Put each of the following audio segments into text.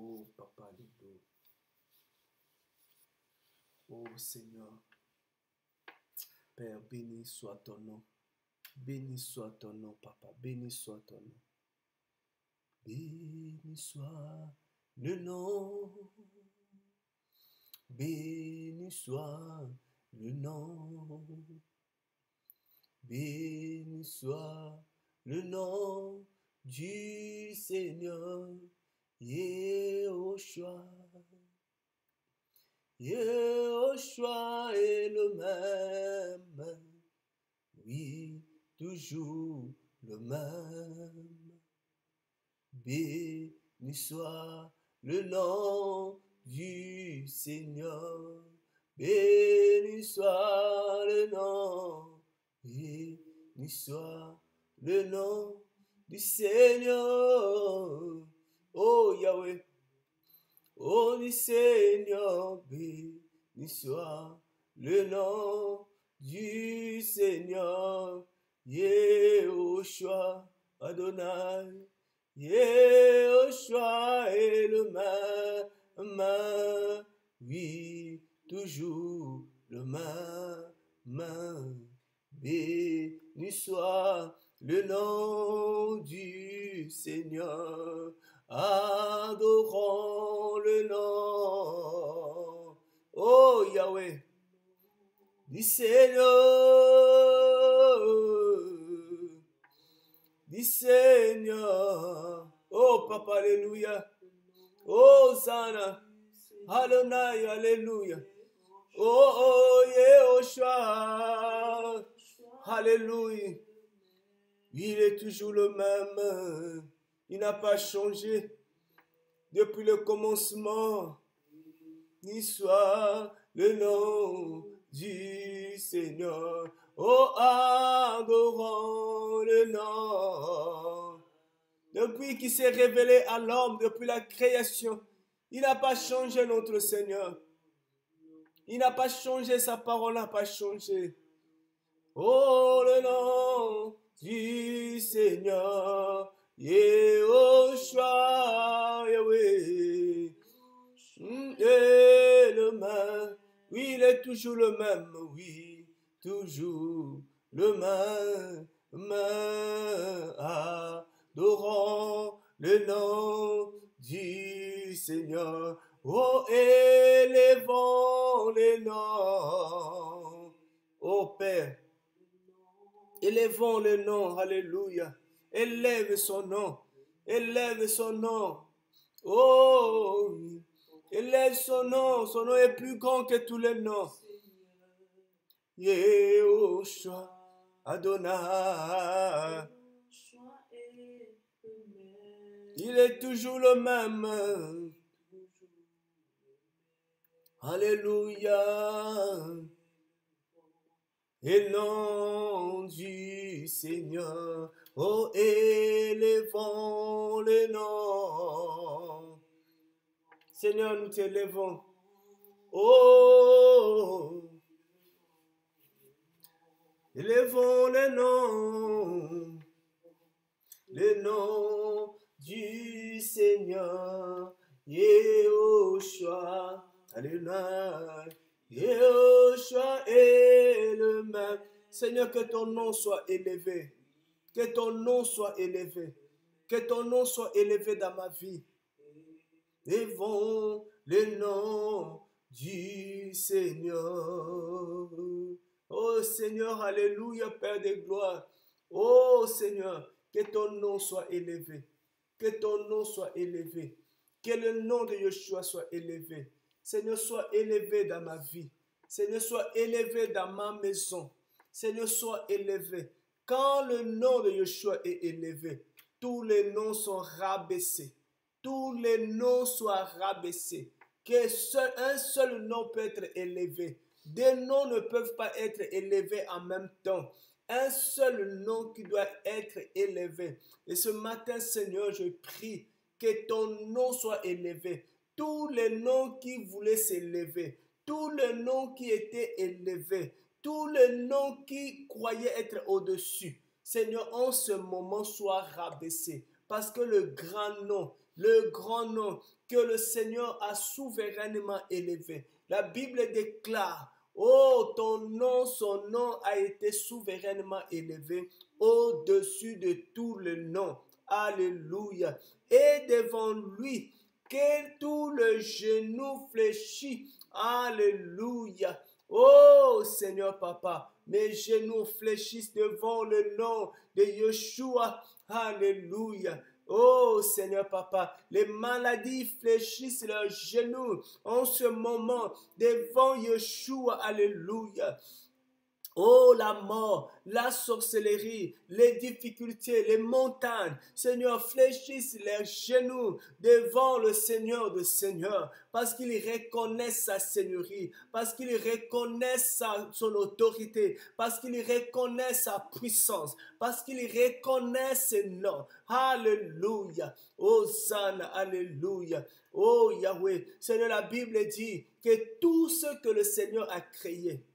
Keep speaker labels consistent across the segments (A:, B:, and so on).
A: Oh, Papa, Alléluia. Oh, Seigneur. Père, béni soit ton nom. Béni soit ton nom, Papa. Béni soit ton nom. Béni soit le nom. Béni soit le nom. Béni soit le nom du Seigneur. Yehoshua. Yehoshua est le même. Oui, toujours le même. Béni soit le nom du Seigneur. Béni soit le nom. Béni soit le nom du Seigneur. Oh Yahweh. Oh du Seigneur. Béni soit le nom du Seigneur. Yehoshua Adonai. Yehoshua est le même, oui, toujours le même. Béni soit le nom du Seigneur, adorons le nom, oh Yahweh, du Seigneur. Du Seigneur, oh Papa, Alléluia, oh Sana, Adonai, Alléluia, oh Yehoshua, Alléluia, il est toujours le même, il n'a pas changé depuis le commencement, ni soit le nom du Seigneur. Oh, adorons le nom. Depuis qu'il s'est révélé à l'homme, depuis la création, il n'a pas changé notre Seigneur. Il n'a pas changé, sa parole n'a pas changé. Oh, le nom du Seigneur, Yehoshua, Yahweh, est le même. Oui, il est toujours le même, oui. Toujours le même, adorons le nom du Seigneur. Oh, élevons les noms. Oh Père, élevons le nom, alléluia. Élève son nom, élève son nom. Oh, élève son nom est plus grand que tous les noms. Yehoshua Adonai, il est toujours le même. Alléluia. Et nom du Seigneur, oh élevons le nom. Seigneur, nous t'élevons. Oh, élevons le nom du Seigneur, Yehoshua, Alléluia, Yehoshua est le même. Seigneur, que ton nom soit élevé, que ton nom soit élevé, que ton nom soit élevé dans ma vie. Élevons le nom du Seigneur. Oh Seigneur, alléluia, Père de gloire. Oh Seigneur, que ton nom soit élevé. Que ton nom soit élevé. Que le nom de Yeshua soit élevé. Seigneur, sois élevé dans ma vie. Seigneur, sois élevé dans ma maison. Seigneur, sois élevé. Quand le nom de Yeshua est élevé, tous les noms sont rabaissés. Tous les noms soient rabaissés. Un seul nom peut être élevé. Des noms ne peuvent pas être élevés en même temps. Un seul nom qui doit être élevé. Et ce matin, Seigneur, je prie que ton nom soit élevé. Tous les noms qui voulaient s'élever, tous les noms qui étaient élevés, tous les noms qui croyaient être au-dessus, Seigneur, en ce moment, soient rabaissés. Parce que le grand nom, le grand nom que le Seigneur a souverainement élevé. La Bible déclare, oh, ton nom, son nom a été souverainement élevé au-dessus de tout le nom. Alléluia. Et devant lui, que tout le genou fléchit. Alléluia. Oh Seigneur Papa, mes genoux fléchissent devant le nom de Yeshua. Alléluia. Oh Seigneur Papa, les maladies fléchissent leurs genoux en ce moment devant Yeshua. Alléluia. Oh, la mort, la sorcellerie, les difficultés, les montagnes, Seigneur, fléchissent les genoux devant le Seigneur de Seigneurs, parce qu'ils reconnaissent sa seigneurie, parce qu'ils reconnaissent son autorité, parce qu'ils reconnaissent sa puissance, parce qu'ils reconnaissent ses noms. Alléluia. Hosanna, alléluia. Oh Yahweh, Seigneur, la Bible dit que tout ce que le Seigneur a créé,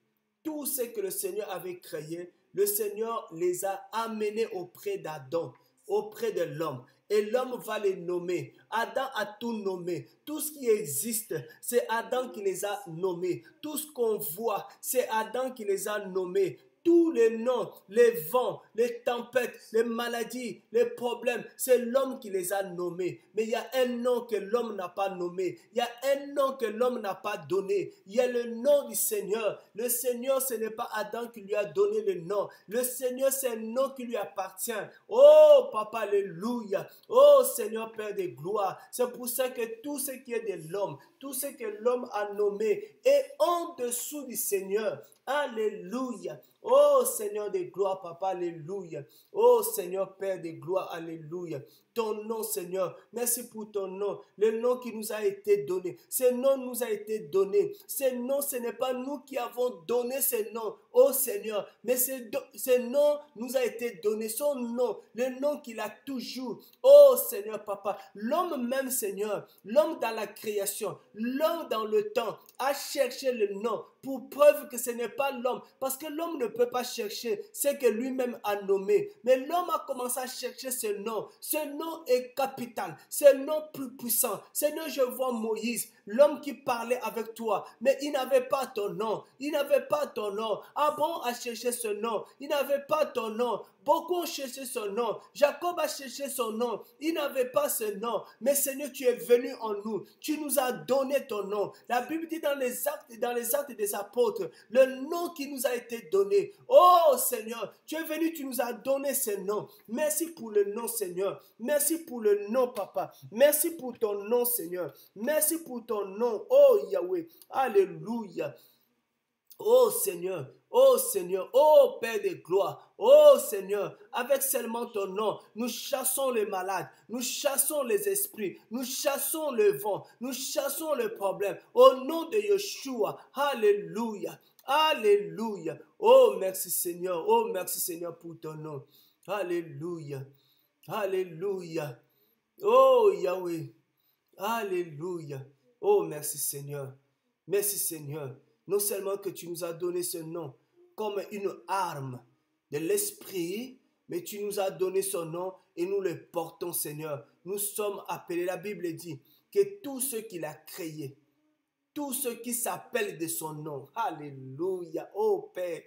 A: tout ce que le Seigneur avait créé, le Seigneur les a amenés auprès d'Adam, auprès de l'homme. Et l'homme va les nommer. Adam a tout nommé. Tout ce qui existe, c'est Adam qui les a nommés. Tout ce qu'on voit, c'est Adam qui les a nommés. Tous les noms, les vents, les tempêtes, les maladies, les problèmes, c'est l'homme qui les a nommés. Mais il y a un nom que l'homme n'a pas nommé. Il y a un nom que l'homme n'a pas donné. Il y a le nom du Seigneur. Le Seigneur, ce n'est pas Adam qui lui a donné le nom. Le Seigneur, c'est un nom qui lui appartient. Oh, Papa, alléluia. Oh, Seigneur, Père de gloire. C'est pour ça que tout ce qui est de l'homme, tout ce que l'homme a nommé est en dessous du Seigneur. Alléluia. Oh Seigneur de gloire, Papa, alléluia. Oh Seigneur Père de gloire, alléluia. Ton nom, Seigneur, merci pour ton nom, le nom qui nous a été donné. Ce nom nous a été donné. Ce nom, ce n'est pas nous qui avons donné ce nom, oh Seigneur, mais ce nom nous a été donné, son nom, le nom qu'il a toujours. Oh Seigneur, Papa, l'homme même, Seigneur, l'homme dans la création, l'homme dans le temps, a cherché le nom pour preuve que ce n'est pas l'homme, parce que l'homme ne peut pas chercher ce que lui-même a nommé. Mais l'homme a commencé à chercher ce nom. Ce nom est capital. Ce nom plus puissant. Seigneur, je vois Moïse, l'homme qui parlait avec toi, mais il n'avait pas ton nom. Il n'avait pas ton nom. Abraham a cherché ce nom. Il n'avait pas ton nom. Beaucoup ont cherché son nom. Jacob a cherché son nom. Il n'avait pas ce nom. Mais Seigneur, tu es venu en nous. Tu nous as donné ton nom. La Bible dit dans les actes des apôtres, le nom qui nous a été donné. Oh Seigneur, tu es venu, tu nous as donné ce nom. Merci pour le nom, Seigneur. Merci pour le nom, Papa. Merci pour ton nom, Seigneur. Merci pour ton nom. Oh Yahweh. Alléluia. Oh Seigneur, oh Père de gloire, oh Seigneur, avec seulement ton nom, nous chassons les malades, nous chassons les esprits, nous chassons le vent, nous chassons le problème. Au nom de Yeshua, alléluia, alléluia. Oh merci Seigneur pour ton nom. Alléluia, alléluia. Oh Yahweh, alléluia. Oh merci Seigneur, merci Seigneur. Non seulement que tu nous as donné ce nom comme une arme de l'esprit, mais tu nous as donné son nom et nous le portons, Seigneur. Nous sommes appelés, la Bible dit, que tous ceux qu'il a créés, tous ceux qui s'appellent de son nom, alléluia, oh Père,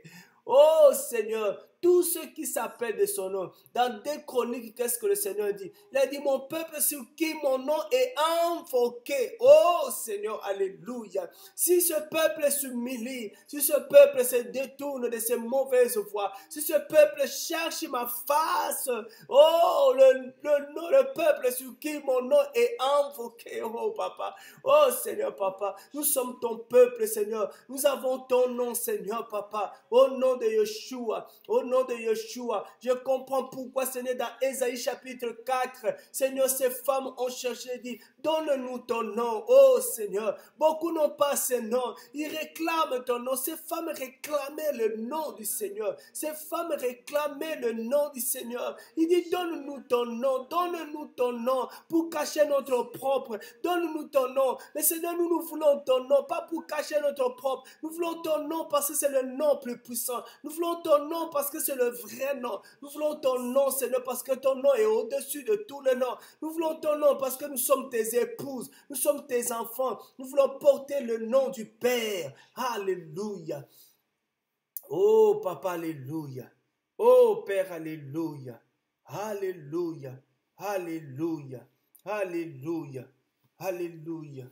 A: oh Seigneur, tous ceux qui s'appellent de son nom. Dans 2 Chroniques, qu'est-ce que le Seigneur dit? Il a dit, mon peuple sur qui mon nom est invoqué. Oh Seigneur, alléluia. Si ce peuple s'humilie, si ce peuple se détourne de ses mauvaises voies, si ce peuple cherche ma face, oh, le peuple sur qui mon nom est invoqué, oh Papa, oh Seigneur Papa, nous sommes ton peuple, Seigneur. Nous avons ton nom, Seigneur Papa, au nom de Yeshua, au nom de Yeshua. Je comprends pourquoi, Seigneur, dans Ésaïe chapitre 4, Seigneur, ces femmes ont cherché, dit, donne-nous ton nom, oh Seigneur. Beaucoup n'ont pas ce nom, ils réclament ton nom. Ces femmes réclamaient le nom du Seigneur. Ces femmes réclamaient le nom du Seigneur. Il dit, donne-nous ton nom pour cacher notre propre. Donne-nous ton nom. Mais Seigneur, nous voulons ton nom, pas pour cacher notre propre. Nous voulons ton nom parce que c'est le nom plus puissant. Nous voulons ton nom parce que c'est le vrai nom. Nous voulons ton nom, Seigneur, parce que ton nom est au-dessus de tous les noms. Nous voulons ton nom parce que nous sommes tes épouses, nous sommes tes enfants. Nous voulons porter le nom du Père. Alléluia. Oh, Papa, alléluia. Oh, Père, alléluia. Alléluia. Alléluia. Alléluia. Alléluia.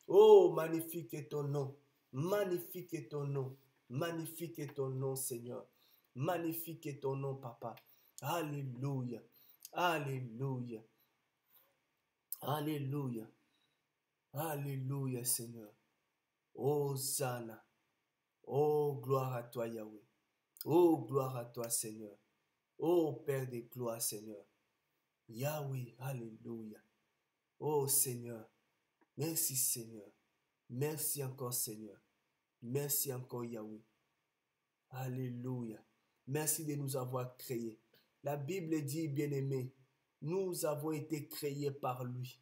A: Oh, magnifique est ton nom. Magnifique est ton nom. Magnifique est ton nom, Seigneur. Magnifique est ton nom, Papa. Alléluia. Alléluia. Alléluia. Alléluia, Seigneur. Hosanna. Oh, gloire à toi, Yahweh. Oh, gloire à toi, Seigneur. Oh, Père des gloires, Seigneur. Yahweh, alléluia. Oh, Seigneur. Merci, Seigneur. Merci encore, Seigneur. Merci encore, Yahweh. Alléluia. Merci de nous avoir créés. La Bible dit, bien-aimé, nous avons été créés par lui.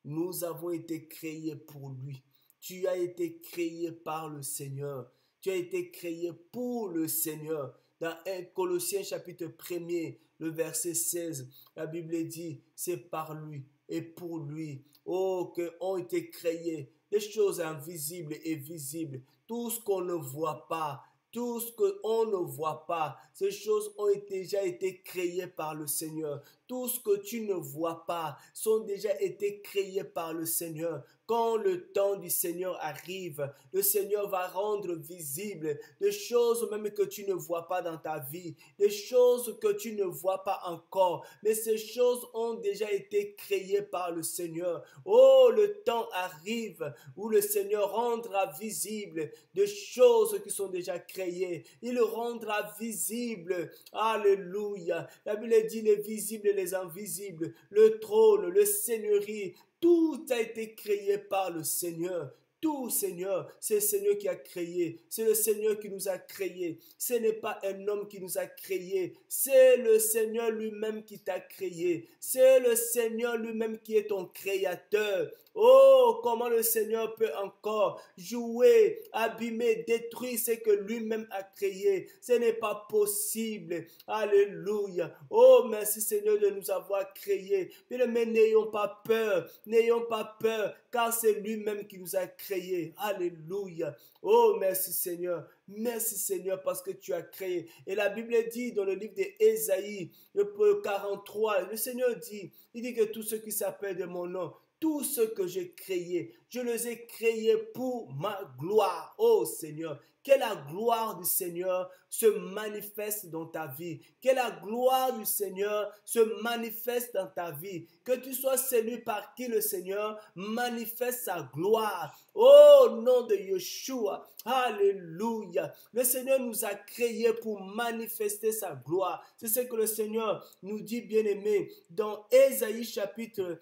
A: Nous avons été créés pour lui. Tu as été créé par le Seigneur. Tu as été créé pour le Seigneur. Dans 1 Colossiens chapitre 1er, le verset 16, la Bible dit, c'est par lui et pour lui, oh, que ont été créées les choses invisibles et visibles, tout ce qu'on ne voit pas, tout ce qu'on ne voit pas, ces choses ont déjà été créées par le Seigneur. Tout ce que tu ne vois pas sont déjà été créés par le Seigneur. Quand le temps du Seigneur arrive, le Seigneur va rendre visible des choses même que tu ne vois pas dans ta vie, des choses que tu ne vois pas encore, mais ces choses ont déjà été créées par le Seigneur. Oh, le temps arrive où le Seigneur rendra visible des choses qui sont déjà créées. Il rendra visible, alléluia. La Bible dit les visibles et les invisibles, le trône, le seigneurie, tout a été créé par le Seigneur. Tout, Seigneur, c'est le Seigneur qui a créé. C'est le Seigneur qui nous a créés. Ce n'est pas un homme qui nous a créés. C'est le Seigneur lui-même qui t'a créé. C'est le Seigneur lui-même qui est ton créateur. Oh, comment le Seigneur peut encore jouer, abîmer, détruire ce que lui-même a créé. Ce n'est pas possible. Alléluia. Oh, merci Seigneur de nous avoir créés. Mais n'ayons pas peur. N'ayons pas peur, car c'est lui-même qui nous a créés. Alléluia. Oh, merci Seigneur. Merci Seigneur parce que tu as créé. Et la Bible dit dans le livre d'Ésaïe, le 43, le Seigneur dit, il dit que tous ceux qui s'appellent de mon nom, tout ce que j'ai créé, je les ai créés pour ma gloire. Oh Seigneur, que la gloire du Seigneur se manifeste dans ta vie. Que la gloire du Seigneur se manifeste dans ta vie. Que tu sois celui par qui le Seigneur manifeste sa gloire. Oh, nom de Yeshua. Alléluia. Le Seigneur nous a créés pour manifester sa gloire. C'est ce que le Seigneur nous dit, bien-aimé. Dans Ésaïe chapitre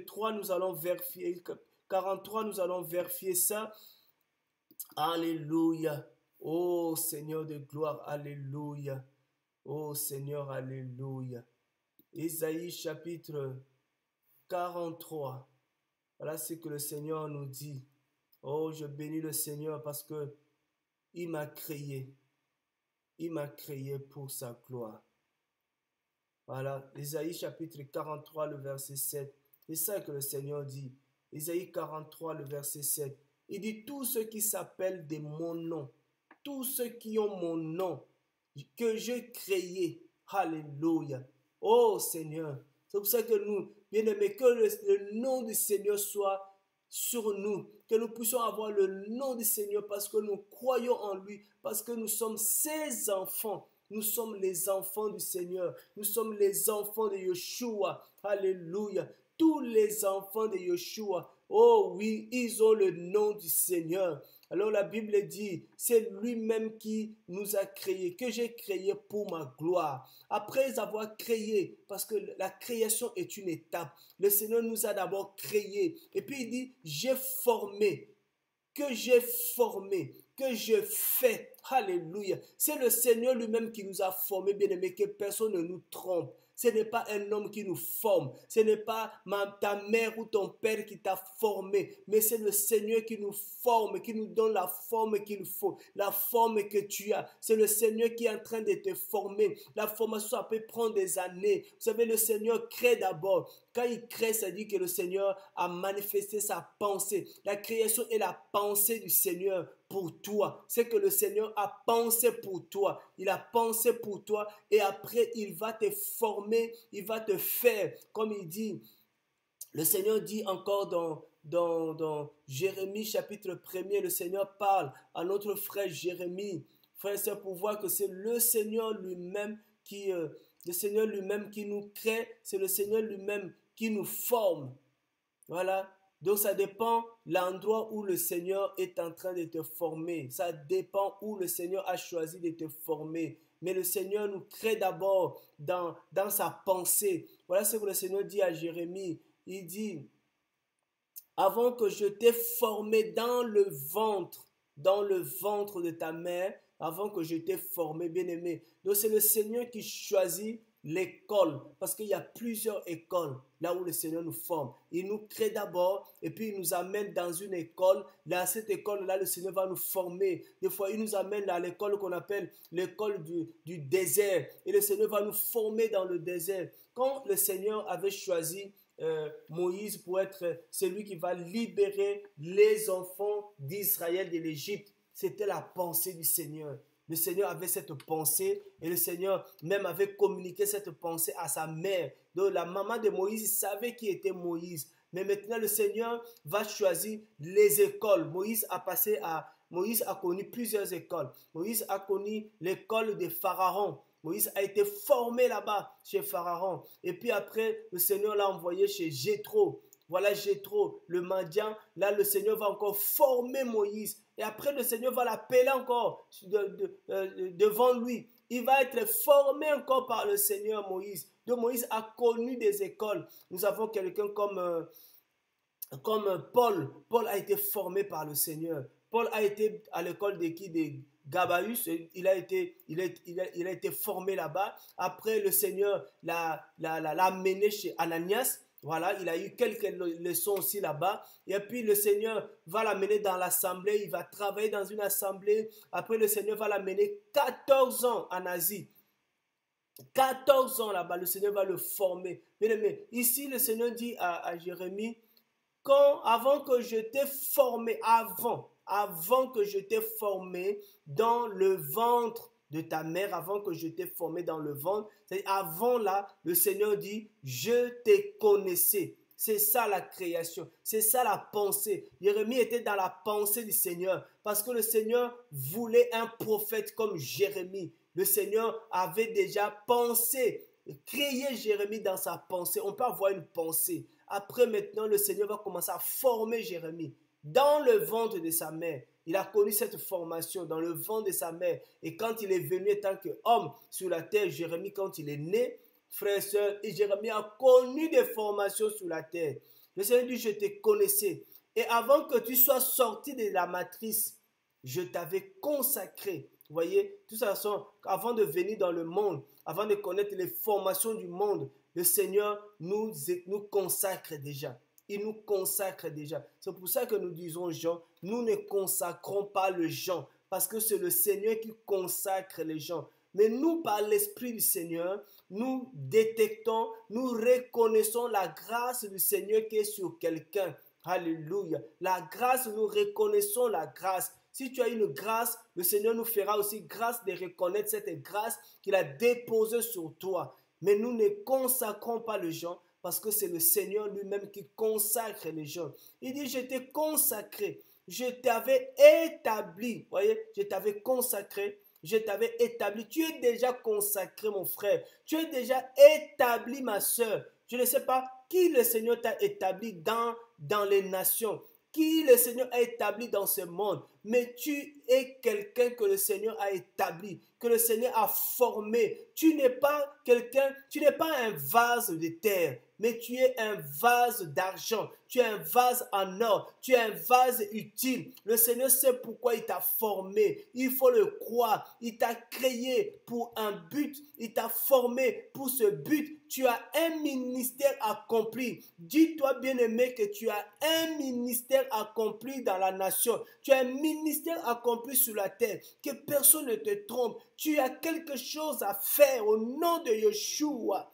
A: 3, nous allons vérifier. 43, nous allons vérifier ça. Alléluia. Oh Seigneur de gloire, alléluia. Oh Seigneur, alléluia. Ésaïe chapitre 43. Voilà ce que le Seigneur nous dit. Oh, je bénis le Seigneur parce que il m'a créé. Il m'a créé pour sa gloire. Voilà, Ésaïe chapitre 43, le verset 7. C'est ça que le Seigneur dit. Ésaïe 43, le verset 7. Il dit, tous ceux qui s'appellent de mon nom, tous ceux qui ont mon nom, que j'ai créé. Alléluia. Oh Seigneur. C'est pour ça que nous, bien-aimés, que le nom du Seigneur soit sur nous, que nous puissions avoir le nom du Seigneur parce que nous croyons en lui, parce que nous sommes ses enfants. Nous sommes les enfants du Seigneur. Nous sommes les enfants de Yeshua. Alléluia. Tous les enfants de Yeshua. Oh oui, ils ont le nom du Seigneur. Alors la Bible dit, c'est lui-même qui nous a créés, que j'ai créé pour ma gloire. Après avoir créé, parce que la création est une étape, le Seigneur nous a d'abord créés. Et puis il dit, j'ai formé, que j'ai formé, que je fais. Alléluia. C'est le Seigneur lui-même qui nous a formés, bien-aimés, que personne ne nous trompe. Ce n'est pas un homme qui nous forme. Ce n'est pas ta mère ou ton père qui t'a formé. Mais c'est le Seigneur qui nous forme, qui nous donne la forme qu'il faut. La forme que tu as. C'est le Seigneur qui est en train de te former. La formation, ça peut prendre des années. Vous savez, le Seigneur crée d'abord. Quand il crée, ça dit que le Seigneur a manifesté sa pensée. La création est la pensée du Seigneur pour toi. C'est que le Seigneur a pensé pour toi. Il a pensé pour toi et après, il va te former, il va te faire. Comme il dit, le Seigneur dit encore dans Jérémie chapitre 1er, le Seigneur parle à notre frère Jérémie. Frère, c'est pour voir que c'est le Seigneur lui-même qui nous crée, c'est le Seigneur lui-même qui nous forme. Voilà. Donc ça dépend l'endroit où le Seigneur est en train de te former. Ça dépend où le Seigneur a choisi de te former. Mais le Seigneur nous crée d'abord dans sa pensée. Voilà ce que le Seigneur dit à Jérémie. Il dit, avant que je t'ai formé dans le ventre de ta mère, avant que je t'ai formé, bien-aimé. Donc c'est le Seigneur qui choisit l'école, parce qu'il y a plusieurs écoles là où le Seigneur nous forme. Il nous crée d'abord et puis il nous amène dans une école. Dans cette école-là, le Seigneur va nous former. Des fois, il nous amène à l'école qu'on appelle l'école du désert. Et le Seigneur va nous former dans le désert. Quand le Seigneur avait choisi Moïse pour être celui qui va libérer les enfants d'Israël de l'Égypte, c'était la pensée du Seigneur. Le Seigneur avait cette pensée et le Seigneur même avait communiqué cette pensée à sa mère. Donc la maman de Moïse savait qui était Moïse. Mais maintenant le Seigneur va choisir les écoles. Moïse a connu plusieurs écoles. Moïse a connu l'école de Pharaon. Moïse a été formé là-bas chez Pharaon. Et puis après, le Seigneur l'a envoyé chez Jéthro. Voilà Jéthro, le mendiant. Là, le Seigneur va encore former Moïse. Et après, le Seigneur va l'appeler encore devant lui. Il va être formé encore par le Seigneur Moïse. Donc Moïse a connu des écoles. Nous avons quelqu'un comme Paul. Paul a été formé par le Seigneur. Paul a été à l'école de qui? De Gabaïus. Il a été formé là-bas. Après, le Seigneur l'a amené chez Ananias. Voilà, il a eu quelques leçons aussi là-bas. Et puis le Seigneur va l'amener dans l'assemblée. Il va travailler dans une assemblée. Après, le Seigneur va l'amener 14 ans en Asie. 14 ans là-bas, le Seigneur va le former. Mais ici, le Seigneur dit à Jérémie, avant que je t'ai formé, avant que je t'ai formé dans le ventre de ta mère, avant que je t'ai formé dans le ventre, avant là, le Seigneur dit, je te connaissais. C'est ça la création, c'est ça la pensée. Jérémie était dans la pensée du Seigneur parce que le Seigneur voulait un prophète comme Jérémie. Le Seigneur avait déjà pensé, créé Jérémie dans sa pensée. On peut avoir une pensée. Après maintenant, le Seigneur va commencer à former Jérémie dans le ventre de sa mère. Il a connu cette formation dans le ventre de sa mère. Et quand il est venu en tant qu'homme sur la terre, Jérémie, quand il est né, frères et sœurs, et Jérémie a connu des formations sur la terre. Le Seigneur dit, je te connaissais. Et avant que tu sois sorti de la matrice, je t'avais consacré. Vous voyez, de toute façon, avant de venir dans le monde, avant de connaître les formations du monde, le Seigneur nous consacre déjà. Il nous consacre déjà. C'est pour ça que nous disons aux gens, nous ne consacrons pas les gens, parce que c'est le Seigneur qui consacre les gens. Mais nous, par l'Esprit du Seigneur, nous détectons, nous reconnaissons la grâce du Seigneur qui est sur quelqu'un. Alléluia. La grâce, nous reconnaissons la grâce. Si tu as une grâce, le Seigneur nous fera aussi grâce de reconnaître cette grâce qu'il a déposée sur toi. Mais nous ne consacrons pas les gens parce que c'est le Seigneur lui-même qui consacre les gens. Il dit, je t'ai consacré, je t'avais établi. Vous voyez, je t'avais consacré, je t'avais établi. Tu es déjà consacré, mon frère. Tu es déjà établi, ma soeur. Je ne sais pas qui le Seigneur t'a établi dans les nations. Qui le Seigneur a établi dans ce monde. mais tu es quelqu'un que le Seigneur a établi, que le Seigneur a formé. Tu n'es pas quelqu'un, tu n'es pas un vase de terre, mais tu es un vase d'argent, tu es un vase en or, tu es un vase utile. Le Seigneur sait pourquoi il t'a formé. Il faut le croire. Il t'a créé pour un but. Il t'a formé pour ce but. Tu as un ministère accompli. Dis-toi, bien-aimé, que tu as un ministère accompli dans la nation. Tu as un ministère accompli sur la terre. Que personne ne te trompe. Tu as quelque chose à faire au nom de Yeshua.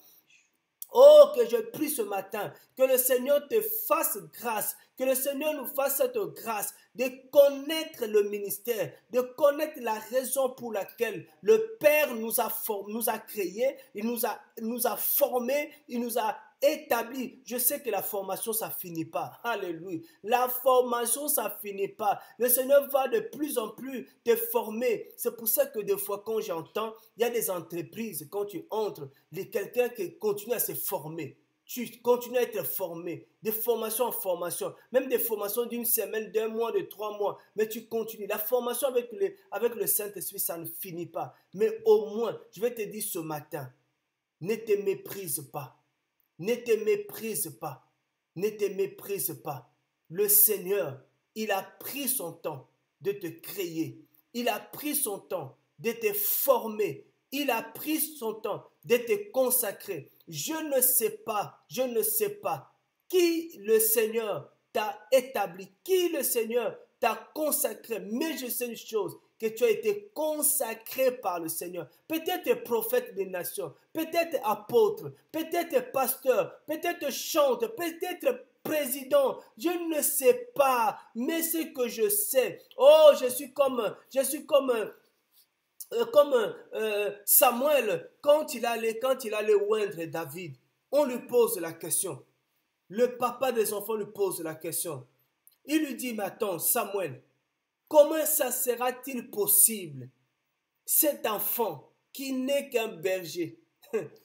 A: Oh, que je prie ce matin, que le Seigneur te fasse grâce, que le Seigneur nous fasse cette grâce de connaître le ministère, de connaître la raison pour laquelle le Père nous a créés, il nous a formés, il nous a établi. Je sais que la formation, ça finit pas. Alléluia. La formation, ça finit pas. Le Seigneur va de plus en plus te former. C'est pour ça que des fois, quand j'entends, il y a des entreprises, quand tu entres, quelqu'un qui continue à se former. Tu continues à être formé, de formation en formation, même des formations d'une semaine, d'un mois, de 3 mois, mais tu continues. La formation avec le Saint-Esprit, ça ne finit pas. Mais au moins, je vais te dire ce matin, ne te méprise pas. Ne te méprise pas. Ne te méprise pas. Le Seigneur, il a pris son temps de te créer. Il a pris son temps de te former. Il a pris son temps de te consacrer. Je ne sais pas qui le Seigneur t'a établi, qui le Seigneur t'a consacré. Mais je sais une chose, que tu as été consacré par le Seigneur. Peut-être prophète des nations, peut-être apôtre, peut-être pasteur, peut-être chanteur, peut-être président, je ne sais pas, mais ce que je sais, oh, je suis comme Samuel, quand il allait oindre David, on lui pose la question. Le papa des enfants lui pose la question. Il lui dit, mais attends, Samuel, comment ça sera-t-il possible, cet enfant qui n'est qu'un berger?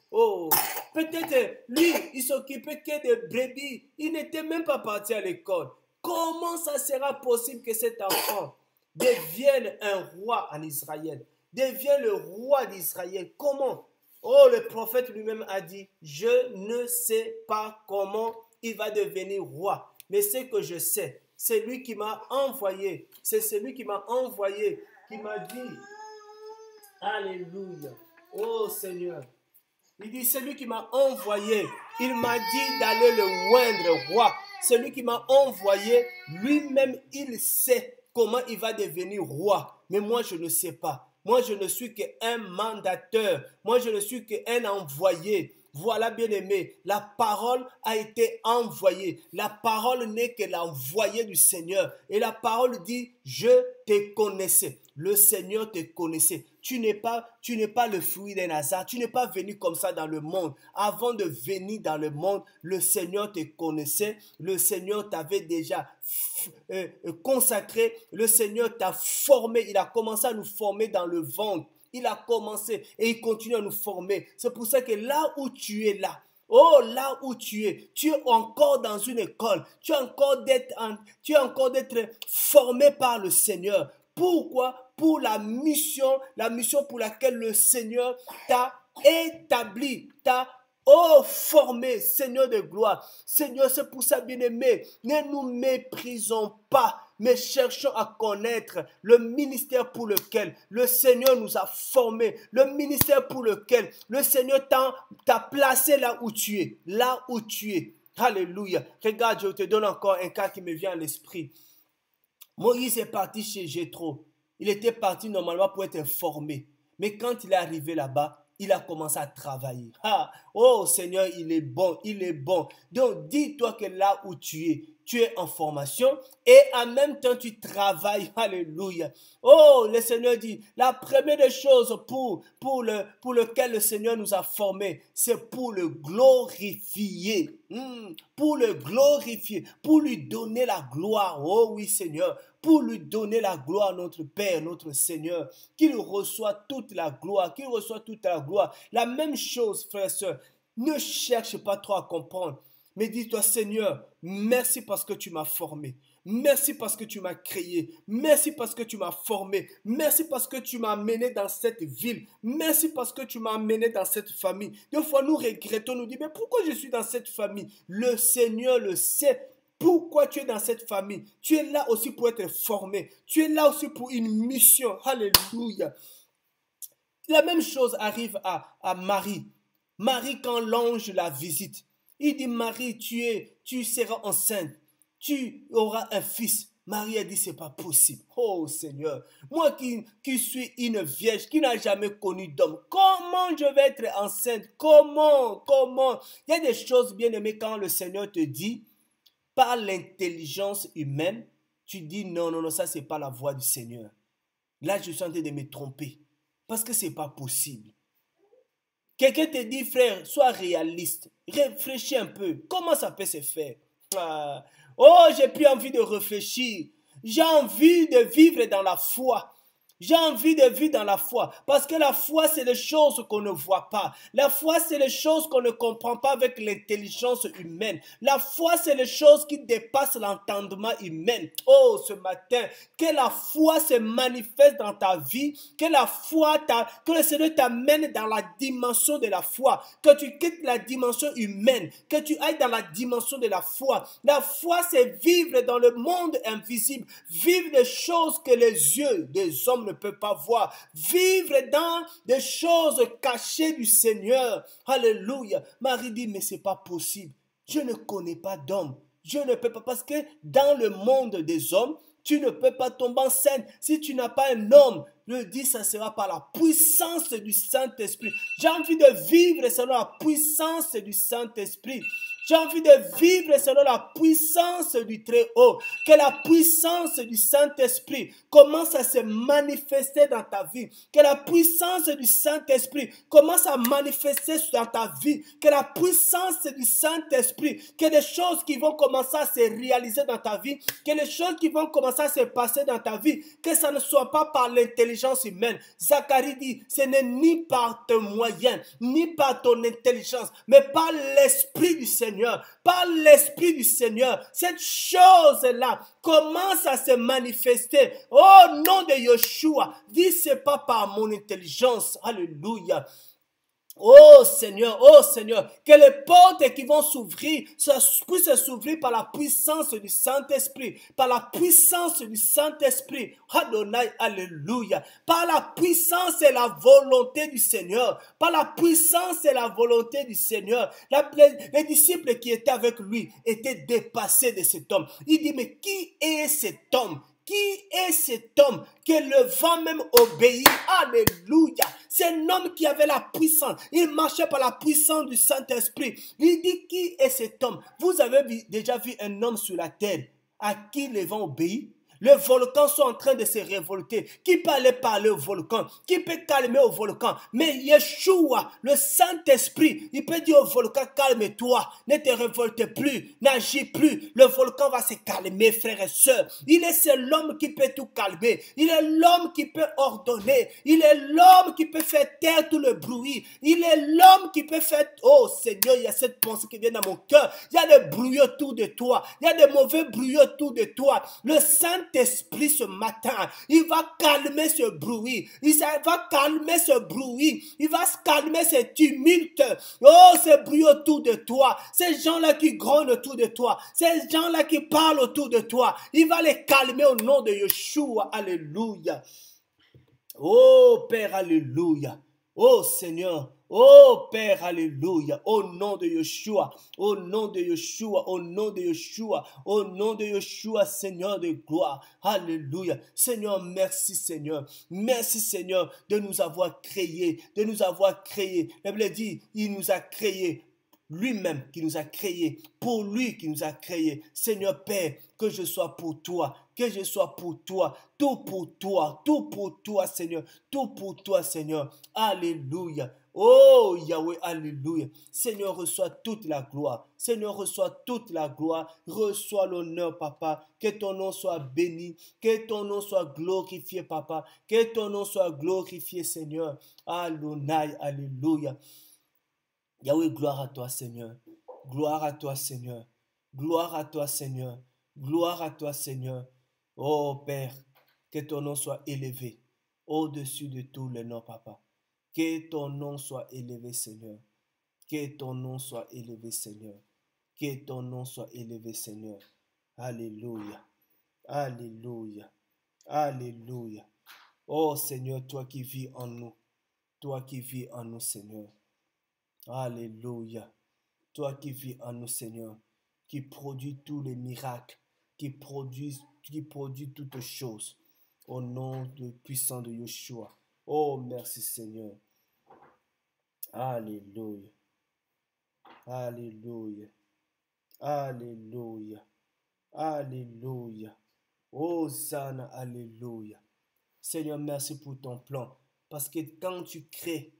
A: Oh, peut-être lui, il s'occupait que de brebis, il n'était même pas parti à l'école. Comment ça sera possible que cet enfant devienne un roi en Israël, devienne le roi d'Israël? Comment? Oh, le prophète lui-même a dit, je ne sais pas comment il va devenir roi, mais ce que je sais, c'est lui qui m'a envoyé, c'est celui qui m'a envoyé, qui m'a dit, alléluia, oh Seigneur, il dit, c'est lui qui m'a envoyé, il m'a dit d'aller le oindre roi, celui qui m'a envoyé, lui-même il sait comment il va devenir roi, mais moi je ne sais pas. Moi, je ne suis qu'un mandateur. Moi, je ne suis qu'un envoyé. Voilà, bien-aimé, la parole a été envoyée. La parole n'est que l'envoyé du Seigneur. Et la parole dit, je te connaissais. Le Seigneur te connaissait. Tu n'es pas le fruit d'un hasard. Tu n'es pas venu comme ça dans le monde. Avant de venir dans le monde, le Seigneur te connaissait. Le Seigneur t'avait déjà consacré. Le Seigneur t'a formé. Il a commencé à nous former dans le ventre. Il a commencé et il continue à nous former. C'est pour ça que là où tu es là, oh, là où tu es encore dans une école. Tu es encore d'être formé par le Seigneur. Pourquoi? Pour la mission pour laquelle le Seigneur t'a établi, t'a formé, Seigneur de gloire. Seigneur, c'est pour ça, bien-aimé, ne nous méprisons pas, mais cherchons à connaître le ministère pour lequel le Seigneur nous a formés, le ministère pour lequel le Seigneur t'a placé là où tu es, là où tu es. Alléluia. Regarde, je te donne encore un cas qui me vient à l'esprit. Moïse est parti chez Jéthro. Il était parti normalement pour être formé. Mais quand il est arrivé là-bas, il a commencé à travailler. Ah, oh Seigneur, il est bon, il est bon. Donc dis-toi que là où tu es en formation et en même temps tu travailles. Alléluia. Oh, le Seigneur dit, la première des choses pour lequel le Seigneur nous a formés, c'est pour le glorifier. Pour le glorifier, pour lui donner la gloire. Oh oui Seigneur, pour lui donner la gloire à notre Père, notre Seigneur, qu'il reçoit toute la gloire, qu'il reçoit toute la gloire. La même chose, frères et sœurs, ne cherche pas trop à comprendre. Mais dis-toi, Seigneur, merci parce que tu m'as formé. Merci parce que tu m'as créé. Merci parce que tu m'as formé. Merci parce que tu m'as amené dans cette ville. Merci parce que tu m'as amené dans cette famille. Des fois, nous regrettons, nous disons, mais pourquoi je suis dans cette famille? Le Seigneur le sait. Pourquoi tu es dans cette famille? Tu es là aussi pour être formé. Tu es là aussi pour une mission. Alléluia. La même chose arrive à Marie. Marie, quand l'ange la visite, il dit, Marie, tu seras enceinte. Tu auras un fils. Marie a dit, c'est pas possible. Oh Seigneur, moi qui suis une vierge, qui n'a jamais connu d'homme, comment je vais être enceinte? Comment? Il y a des choses, bien aimées, quand le Seigneur te dit, par l'intelligence humaine, tu dis, non, ça c'est pas la voix du Seigneur. Là, je suis en train de me tromper, parce que c'est pas possible. Quelqu'un te dit, frère, sois réaliste, réfléchis un peu, comment ça peut se faire? Oh, j'ai plus envie de réfléchir. J'ai envie de vivre dans la foi. J'ai envie de vivre dans la foi. Parce que la foi, c'est les choses qu'on ne voit pas. La foi, c'est les choses qu'on ne comprend pas avec l'intelligence humaine. La foi, c'est les choses qui dépassent l'entendement humain. Oh, ce matin, que la foi se manifeste dans ta vie. Que la foi, que le Seigneur t'amène dans la dimension de la foi. Que tu quittes la dimension humaine. Que tu ailles dans la dimension de la foi. La foi, c'est vivre dans le monde invisible. Vivre des choses que les yeux des hommes ne peut pas voir, vivre dans des choses cachées du Seigneur. Alléluia. Marie dit, mais c'est pas possible. Je ne connais pas d'homme. Je ne peux pas, parce que dans le monde des hommes, tu ne peux pas tomber enceinte si tu n'as pas un homme. Je dis, ça sera par la puissance du Saint-Esprit. J'ai envie de vivre selon la puissance du Saint-Esprit. J'ai envie de vivre selon la puissance du Très-Haut. Que la puissance du Saint-Esprit commence à se manifester dans ta vie. Que la puissance du Saint-Esprit commence à manifester dans ta vie. Que la puissance du Saint-Esprit, que des choses qui vont commencer à se réaliser dans ta vie, que les choses qui vont commencer à se passer dans ta vie, que ça ne soit pas par l'intelligence humaine. Zacharie dit, ce n'est ni par tes moyens, ni par ton intelligence, mais par l'Esprit du Seigneur. Par l'Esprit du Seigneur, cette chose-là commence à se manifester. Au nom de Yeshua, dis, c'est pas par mon intelligence. Alléluia. Oh Seigneur, que les portes qui vont s'ouvrir puissent s'ouvrir par la puissance du Saint-Esprit, par la puissance du Saint-Esprit. Adonai, alléluia. Par la puissance et la volonté du Seigneur, par la puissance et la volonté du Seigneur. Les disciples qui étaient avec lui étaient dépassés de cet homme. Il dit, mais qui est cet homme? Qui est cet homme que le vent même obéit? Alléluia. C'est un homme qui avait la puissance. Il marchait par la puissance du Saint-Esprit. Il dit, qui est cet homme? Vous avez déjà vu un homme sur la terre à qui le vent obéit? Les volcans sont en train de se révolter. Qui peut aller parler au volcan? Qui peut calmer au volcan? Mais Yeshua, le Saint-Esprit, il peut dire au volcan, calme-toi, ne te révolte plus, n'agis plus. Le volcan va se calmer, frères et sœurs. Il est seul l'homme qui peut tout calmer. Il est l'homme qui peut ordonner. Il est l'homme qui peut faire taire tout le bruit. Il est l'homme qui peut faire... Oh Seigneur, il y a cette pensée qui vient dans mon cœur. Il y a des bruits autour de toi. Il y a des mauvais bruits autour de toi. Le Saint-Esprit ce matin, il va calmer ce bruit. Il va calmer ce bruit. Il va calmer ce tumulte. Oh, ce bruit autour de toi. Ces gens-là qui grondent autour de toi. Ces gens-là qui parlent autour de toi. Il va les calmer au nom de Yeshua. Alléluia. Oh Père, alléluia. Oh Seigneur. Oh Père, alléluia, au nom de Yeshua, au nom de Yeshua, au nom de Yeshua, au nom de Yeshua, Seigneur de gloire, alléluia. Seigneur, merci Seigneur de nous avoir créés, La Bible dit, il nous a créés. Lui-même qui nous a créés, pour lui qui nous a créés. Seigneur Père, que je sois pour toi, tout pour toi Seigneur, tout pour toi Seigneur, alléluia. Oh Yahweh, alléluia. Seigneur, reçois toute la gloire. Seigneur, reçois toute la gloire. Reçois l'honneur, Papa. Que ton nom soit béni. Que ton nom soit glorifié, Papa. Que ton nom soit glorifié, Seigneur. Adonai, alléluia. Yahweh, gloire à toi, Seigneur. Gloire à toi, Seigneur. Gloire à toi, Seigneur. Gloire à toi, Seigneur. Oh Père, que ton nom soit élevé au-dessus de tous les noms, Papa. Que ton nom soit élevé, Seigneur. Que ton nom soit élevé, Seigneur. Que ton nom soit élevé, Seigneur. Alléluia. Alléluia. Alléluia. Oh Seigneur, toi qui vis en nous. Toi qui vis en nous, Seigneur. Alléluia. Toi qui vis en nous, Seigneur, qui produit tous les miracles, qui produit toutes choses. Au nom puissant de Yeshua. Oh, merci Seigneur. Alléluia. Alléluia. Alléluia. Alléluia. Hosanna, alléluia. Seigneur, merci pour ton plan. Parce que quand tu crées,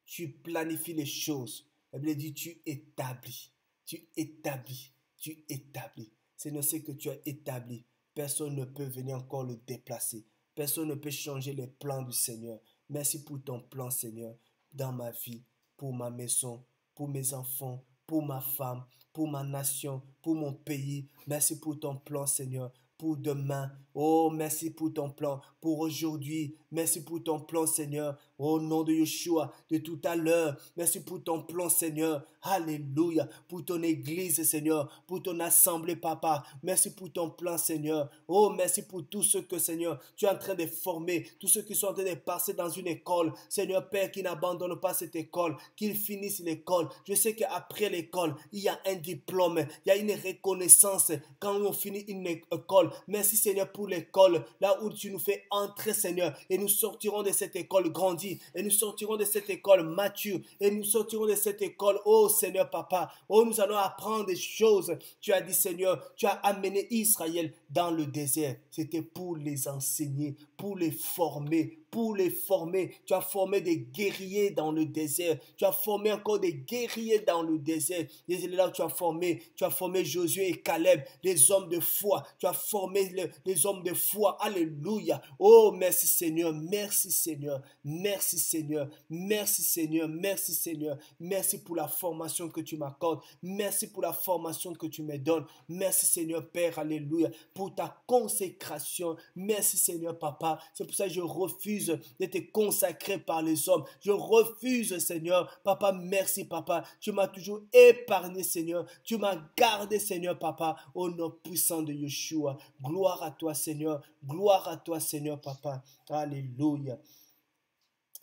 A: tu planifies les choses. La Bible dit, tu établis. Tu établis. Tu établis. Seigneur, c'est que tu as établi. Personne ne peut venir encore le déplacer. Personne ne peut changer les plans du Seigneur. Merci pour ton plan, Seigneur, dans ma vie, pour ma maison, pour mes enfants, pour ma femme, pour ma nation, pour mon pays. Merci pour ton plan, Seigneur, pour demain. Oh, merci pour ton plan, pour aujourd'hui. Merci pour ton plan, Seigneur. Au nom de Yeshua, de tout à l'heure. Merci pour ton plan, Seigneur. Alléluia. Pour ton église, Seigneur. Pour ton assemblée, Papa. Merci pour ton plan, Seigneur. Oh, merci pour tout ce que, Seigneur, tu es en train de former. Tous ceux qui sont en train de passer dans une école. Seigneur Père, qui n'abandonne pas cette école. Qu'ils finissent l'école. Je sais qu'après l'école, il y a un diplôme. Il y a une reconnaissance quand on finit une école. Merci, Seigneur, pour l'école. Là où tu nous fais entrer, Seigneur. Et nous sortirons de cette école grandie. Et nous sortirons de cette école mature. Et nous sortirons de cette école, oh Seigneur Papa. Oh, nous allons apprendre des choses. Tu as dit, Seigneur, tu as amené Israël dans le désert. C'était pour les enseigner, pour les former. Pour les former. Tu as formé des guerriers dans le désert. Tu as formé encore des guerriers dans le désert. Et là où tu as formé Josué et Caleb, des hommes de foi. Tu as formé les hommes de foi. Alléluia. Oh, merci Seigneur. Merci Seigneur. Merci Seigneur. Merci Seigneur. Merci Seigneur. Merci pour la formation que tu m'accordes. Merci pour la formation que tu me donnes. Merci Seigneur Père. Alléluia. Pour ta consécration. Merci Seigneur Papa. C'est pour ça que je refuse de te consacrer par les hommes. Je refuse, Seigneur. Papa, merci, Papa. Tu m'as toujours épargné, Seigneur. Tu m'as gardé, Seigneur, Papa, au nom puissant de Yeshua. Gloire à toi, Seigneur. Gloire à toi, Seigneur, Papa. Alléluia.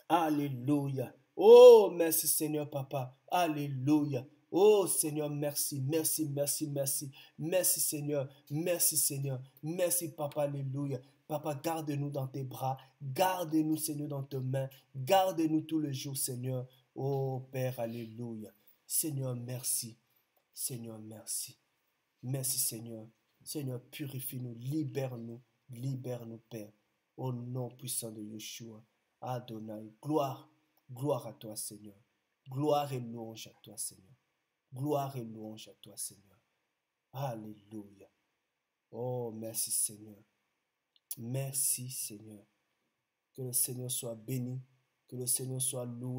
A: Alléluia. Oh, merci, Seigneur, Papa. Alléluia. Oh Seigneur, merci, merci, merci, merci. Merci Seigneur, merci Seigneur, merci Papa, alléluia. Papa, garde-nous dans tes bras, garde-nous Seigneur dans tes mains, garde-nous tous les jours Seigneur. Oh Père, alléluia. Seigneur, merci. Seigneur, merci. Merci Seigneur. Seigneur, purifie-nous, libère-nous, libère-nous Père. Au nom puissant de Yeshua. Adonai, gloire, gloire à toi Seigneur. Gloire et louange à toi Seigneur. Gloire et louange à toi, Seigneur. Alléluia. Oh, merci, Seigneur. Merci, Seigneur. Que le Seigneur soit béni. Que le Seigneur soit loué.